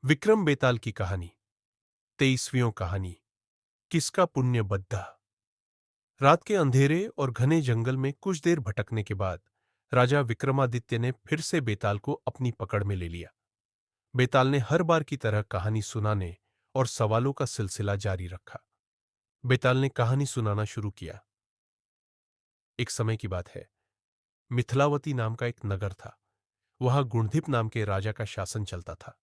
विक्रम बेताल की कहानी। 23वीं कहानी। किसका पुण्य बद्धा। रात के अंधेरे और घने जंगल में कुछ देर भटकने के बाद राजा विक्रमादित्य ने फिर से बेताल को अपनी पकड़ में ले लिया। बेताल ने हर बार की तरह कहानी सुनाने और सवालों का सिलसिला जारी रखा। बेताल ने कहानी सुनाना शुरू किया। एक समय की बात है। मिथिलावती नाम का एक नगर था। वहां गुणधिप नाम के राजा का शासन चलता था।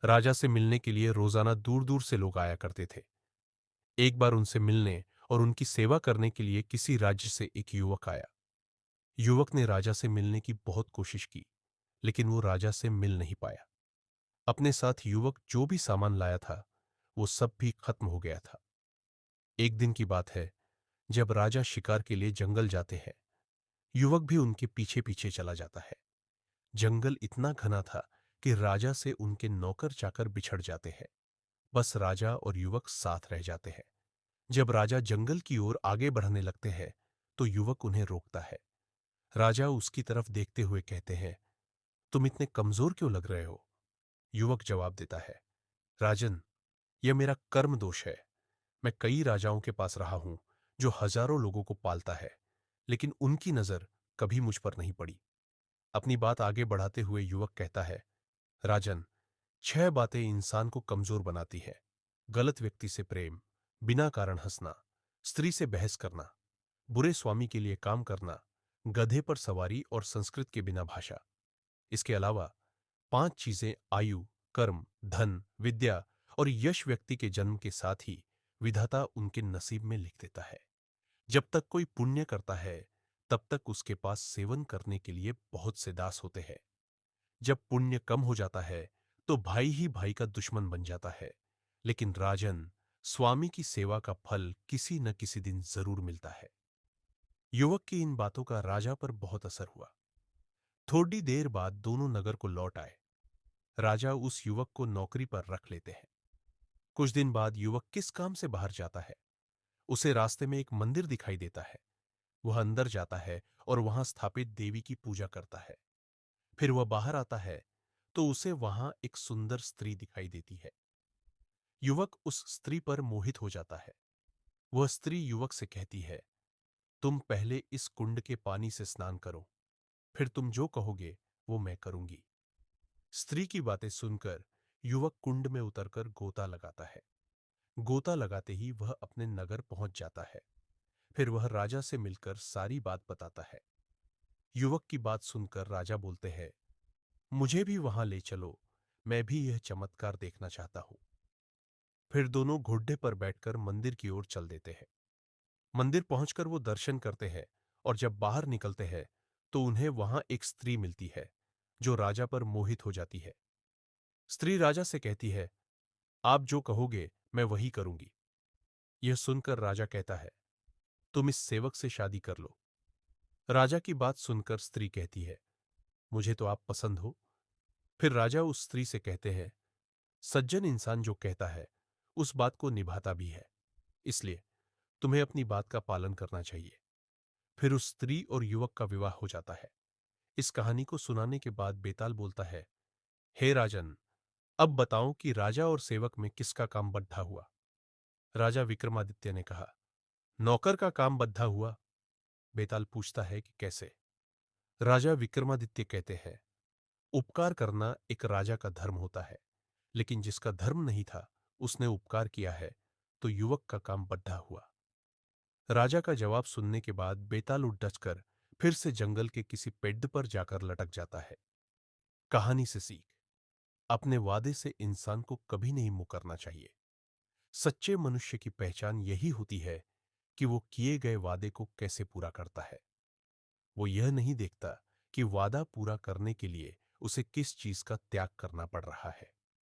राजा से मिलने के लिए रोजाना दूर दूर से लोग आया करते थे। एक बार उनसे मिलने और उनकी सेवा करने के लिए किसी राज्य से एक युवक आया। युवक ने राजा से मिलने की बहुत कोशिश की, लेकिन वो राजा से मिल नहीं पाया। अपने साथ युवक जो भी सामान लाया था वो सब भी खत्म हो गया था। एक दिन की बात है, जब राजा शिकार के लिए जंगल जाते हैं, युवक भी उनके पीछे पीछे चला जाता है। जंगल इतना घना था कि राजा से उनके नौकर चाकर बिछड़ जाते हैं। बस राजा और युवक साथ रह जाते हैं। जब राजा जंगल की ओर आगे बढ़ने लगते हैं तो युवक उन्हें रोकता है। राजा उसकी तरफ देखते हुए कहते हैं, तुम इतने कमजोर क्यों लग रहे हो? युवक जवाब देता है, राजन, यह मेरा कर्म दोष है। मैं कई राजाओं के पास रहा हूं जो हजारों लोगों को पालता है, लेकिन उनकी नजर कभी मुझ पर नहीं पड़ी। अपनी बात आगे बढ़ाते हुए युवक कहता है, राजन, 6 बातें इंसान को कमजोर बनाती है। गलत व्यक्ति से प्रेम, बिना कारण हंसना, स्त्री से बहस करना, बुरे स्वामी के लिए काम करना, गधे पर सवारी और संस्कृत के बिना भाषा। इसके अलावा 5 चीजें आयु, कर्म, धन, विद्या और यश व्यक्ति के जन्म के साथ ही विधाता उनके नसीब में लिख देता है। जब तक कोई पुण्य करता है तब तक उसके पास सेवन करने के लिए बहुत से दास होते हैं। जब पुण्य कम हो जाता है तो भाई ही भाई का दुश्मन बन जाता है। लेकिन राजन, स्वामी की सेवा का फल किसी न किसी दिन जरूर मिलता है। युवक की इन बातों का राजा पर बहुत असर हुआ। थोड़ी देर बाद दोनों नगर को लौट आए। राजा उस युवक को नौकरी पर रख लेते हैं। कुछ दिन बाद युवक किस काम से बाहर जाता है। उसे रास्ते में एक मंदिर दिखाई देता है। वह अंदर जाता है और वहां स्थापित देवी की पूजा करता है। फिर वह बाहर आता है तो उसे वहां एक सुंदर स्त्री दिखाई देती है। युवक उस स्त्री पर मोहित हो जाता है। वह स्त्री युवक से कहती है, तुम पहले इस कुंड के पानी से स्नान करो, फिर तुम जो कहोगे वो मैं करूंगी। स्त्री की बातें सुनकर युवक कुंड में उतरकर गोता लगाता है। गोता लगाते ही वह अपने नगर पहुंच जाता है। फिर वह राजा से मिलकर सारी बात बताता है। युवक की बात सुनकर राजा बोलते हैं, मुझे भी वहां ले चलो, मैं भी यह चमत्कार देखना चाहता हूं। फिर दोनों घोड़े पर बैठकर मंदिर की ओर चल देते हैं। मंदिर पहुंचकर वो दर्शन करते हैं और जब बाहर निकलते हैं तो उन्हें वहां एक स्त्री मिलती है जो राजा पर मोहित हो जाती है। स्त्री राजा से कहती है, आप जो कहोगे मैं वही करूंगी। यह सुनकर राजा कहता है, तुम इस सेवक से शादी कर लो। राजा की बात सुनकर स्त्री कहती है, मुझे तो आप पसंद हो। फिर राजा उस स्त्री से कहते हैं, सज्जन इंसान जो कहता है उस बात को निभाता भी है, इसलिए तुम्हें अपनी बात का पालन करना चाहिए। फिर उस स्त्री और युवक का विवाह हो जाता है। इस कहानी को सुनाने के बाद बेताल बोलता है, हे राजन, अब बताओ कि राजा और सेवक में किसका काम बद्धा हुआ। राजा विक्रमादित्य ने कहा, नौकर का काम बद्धा हुआ। बेताल पूछता है कि कैसे। राजा विक्रमादित्य कहते हैं, उपकार करना एक राजा का धर्म होता है, लेकिन जिसका धर्म नहीं था उसने उपकार किया है, तो युवक का काम बद्धा हुआ। राजा का जवाब सुनने के बाद बेताल उठ डचकर फिर से जंगल के किसी पेड़ पर जाकर लटक जाता है। कहानी से सीख, अपने वादे से इंसान को कभी नहीं मुकरना चाहिए। सच्चे मनुष्य की पहचान यही होती है कि वो किए गए वादे को कैसे पूरा करता है। वो यह नहीं देखता कि वादा पूरा करने के लिए उसे किस चीज का त्याग करना पड़ रहा है।